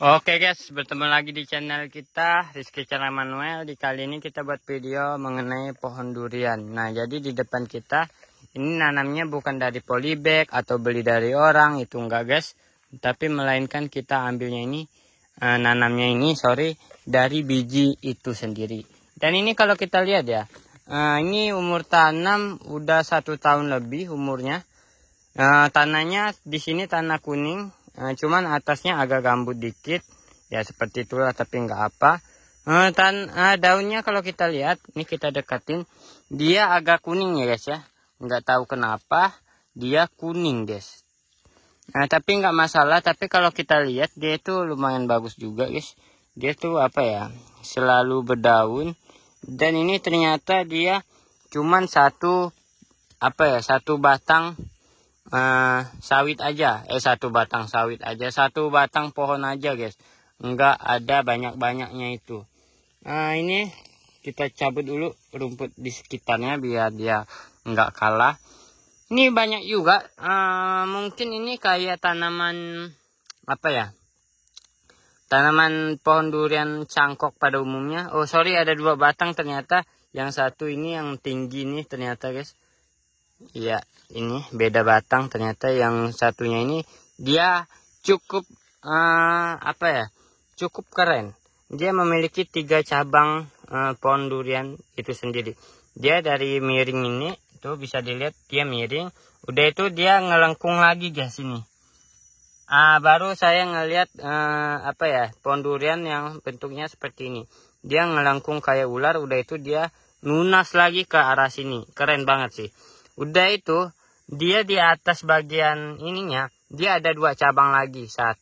Oke guys, bertemu lagi di channel kita Rizky Cara Manuel. Di kali ini kita buat video mengenai pohon durian. Nah, jadi di depan kita ini nanamnya bukan dari polybag atau beli dari orang, itu enggak guys. Tapi melainkan kita ambilnya ini nanamnya ini dari biji itu sendiri. Dan ini kalau kita lihat ya, ini umur tanam udah 1 tahun lebih umurnya. Tanahnya di sini tanah kuning. Cuman atasnya agak gambut dikit ya, seperti itulah, tapi nggak apa. Daunnya kalau kita lihat ini, kita dekatin, dia agak kuning ya guys ya, nggak tahu kenapa dia kuning guys. Tapi nggak masalah. Tapi kalau kita lihat dia itu lumayan bagus juga guys. Dia tuh apa ya, selalu berdaun. Dan ini ternyata dia cuman satu batang sawit aja, satu batang sawit aja, satu batang pohon aja guys, enggak ada banyak-banyaknya itu. Ini kita cabut dulu rumput di sekitarnya biar dia enggak kalah. Ini banyak juga, mungkin ini kayak tanaman tanaman pohon durian cangkok pada umumnya. Ada 2 batang ternyata. Yang satu ini yang tinggi nih ternyata guys. Iya, ini beda batang ternyata. Yang satunya ini dia cukup cukup keren. Dia memiliki 3 cabang pohon durian itu sendiri. Dia dari miring ini tuh bisa dilihat, dia miring. Udah itu dia ngelengkung lagi guys ini. Baru saya ngelihat pohon durian yang bentuknya seperti ini. Dia ngelengkung kayak ular. Udah itu dia nunas lagi ke arah sini. Keren banget sih. Udah itu dia di atas bagian ininya dia ada 2 cabang lagi, 1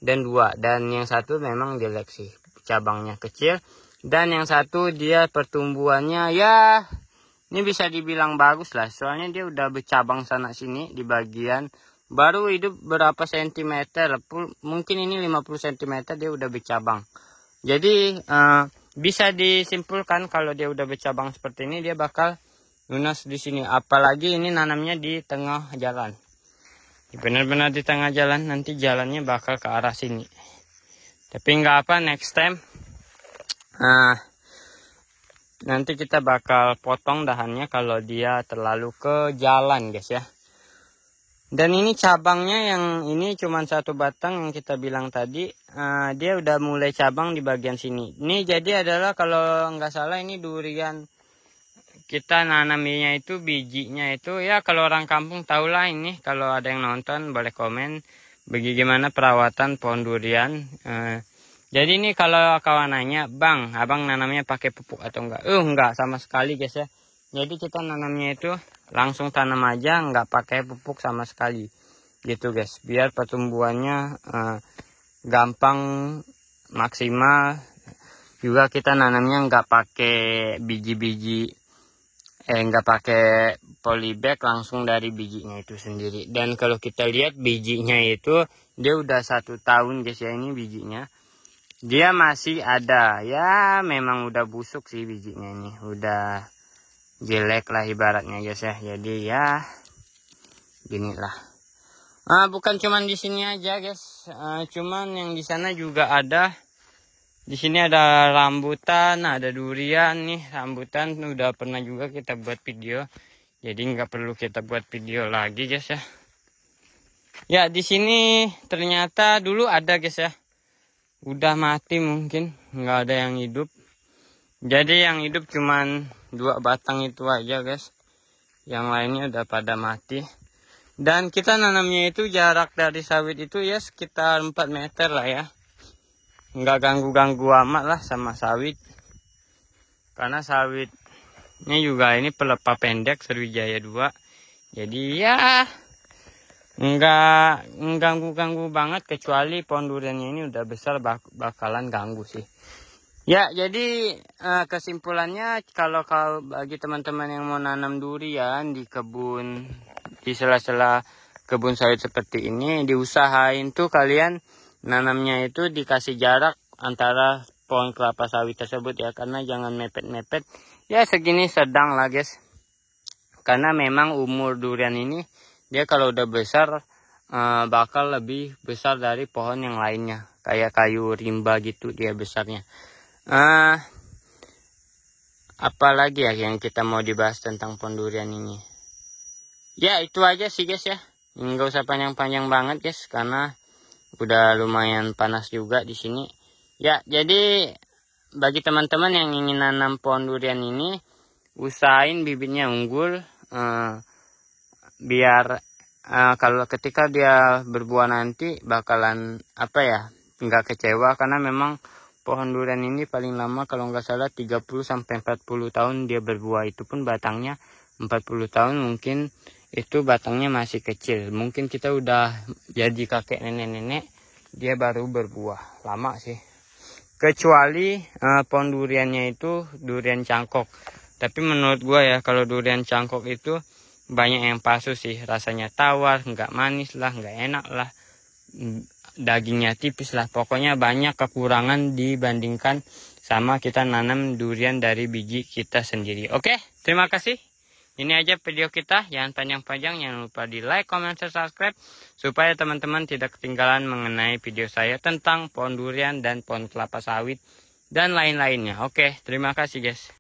dan 2. Dan yang satu memang jelek sih, cabangnya kecil. Dan yang satu dia pertumbuhannya ya ini bisa dibilang bagus lah, soalnya dia udah bercabang sana sini di bagian. Baru hidup berapa sentimeter, mungkin ini 50 cm dia udah bercabang. Jadi bisa disimpulkan kalau dia udah bercabang seperti ini dia bakal lunas di sini. Apalagi ini nanamnya di tengah jalan, benar-benar di tengah jalan, nanti jalannya bakal ke arah sini. Tapi nggak apa, next time nanti kita bakal potong dahannya kalau dia terlalu ke jalan guys ya. Dan ini cabangnya yang ini cuma 1 batang yang kita bilang tadi. Dia udah mulai cabang di bagian sini. Ini jadi adalah kalau nggak salah ini durian kita nanamnya itu bijinya itu ya, kalau orang kampung tahulah ini. Kalau ada yang nonton boleh komen bagaimana perawatan pohon durian. Jadi ini kalau kawan nanya, bang abang nanamnya pakai pupuk atau enggak? Enggak sama sekali guys ya. Jadi kita nanamnya itu langsung tanam aja, enggak pakai pupuk sama sekali gitu guys, biar pertumbuhannya gampang, maksimal. Juga kita nanamnya enggak pakai biji-biji, nggak pakai polybag, langsung dari bijinya itu sendiri. Dan kalau kita lihat bijinya itu dia udah 1 tahun guys ya, ini bijinya dia masih ada ya, memang udah busuk sih bijinya, ini udah jelek lah ibaratnya guys ya. Jadi ya ginilah. Bukan cuman di sini aja guys, cuman yang di sana juga ada. Di sini ada rambutan, ada durian nih. Rambutan udah pernah juga kita buat video, jadi nggak perlu kita buat video lagi guys ya. Ya di sini ternyata dulu ada guys ya, udah mati, mungkin nggak ada yang hidup. Jadi yang hidup cuman 2 batang itu aja guys, yang lainnya udah pada mati. Dan kita nanamnya itu jarak dari sawit itu ya sekitar 4 meter lah ya. Nggak ganggu-ganggu amat lah sama sawit, karena sawitnya juga ini pelepah pendek Sriwijaya 2. Jadi ya nggak ganggu-ganggu banget, kecuali pohon duriannya ini udah besar bakalan ganggu sih ya. Jadi kesimpulannya, kalau bagi teman-teman yang mau nanam durian di kebun, di sela-sela kebun sawit seperti ini, diusahain tuh kalian nanamnya itu dikasih jarak antara pohon kelapa sawit tersebut ya, karena jangan mepet-mepet ya, segini sedang lah guys. Karena memang umur durian ini dia kalau udah besar bakal lebih besar dari pohon yang lainnya. Kayak kayu rimba gitu dia besarnya. Apalagi ya yang kita mau dibahas tentang pohon durian ini. Ya itu aja sih guys ya. Nggak usah panjang-panjang banget guys, karena udah lumayan panas juga di sini. Ya jadi bagi teman-teman yang ingin nanam pohon durian ini, usahain bibitnya unggul, biar kalau ketika dia berbuah nanti bakalan nggak kecewa, karena memang pohon durian ini paling lama kalau nggak salah 30-40 tahun dia berbuah. Itu pun batangnya 40 tahun, mungkin itu batangnya masih kecil. Mungkin kita udah jadi kakek nenek-nenek, dia baru berbuah. Lama sih. Kecuali pohon duriannya itu durian cangkok. Tapi menurut gua ya, kalau durian cangkok itu banyak yang palsu sih. Rasanya tawar, nggak manis lah, nggak enak lah. Dagingnya tipis lah, pokoknya banyak kekurangan dibandingkan sama kita nanam durian dari biji kita sendiri. Oke, terima kasih. Ini aja video kita, jangan panjang-panjang, jangan lupa di like, comment, share, subscribe, supaya teman-teman tidak ketinggalan mengenai video saya tentang pohon durian dan pohon kelapa sawit dan lain-lainnya. Oke, terima kasih guys.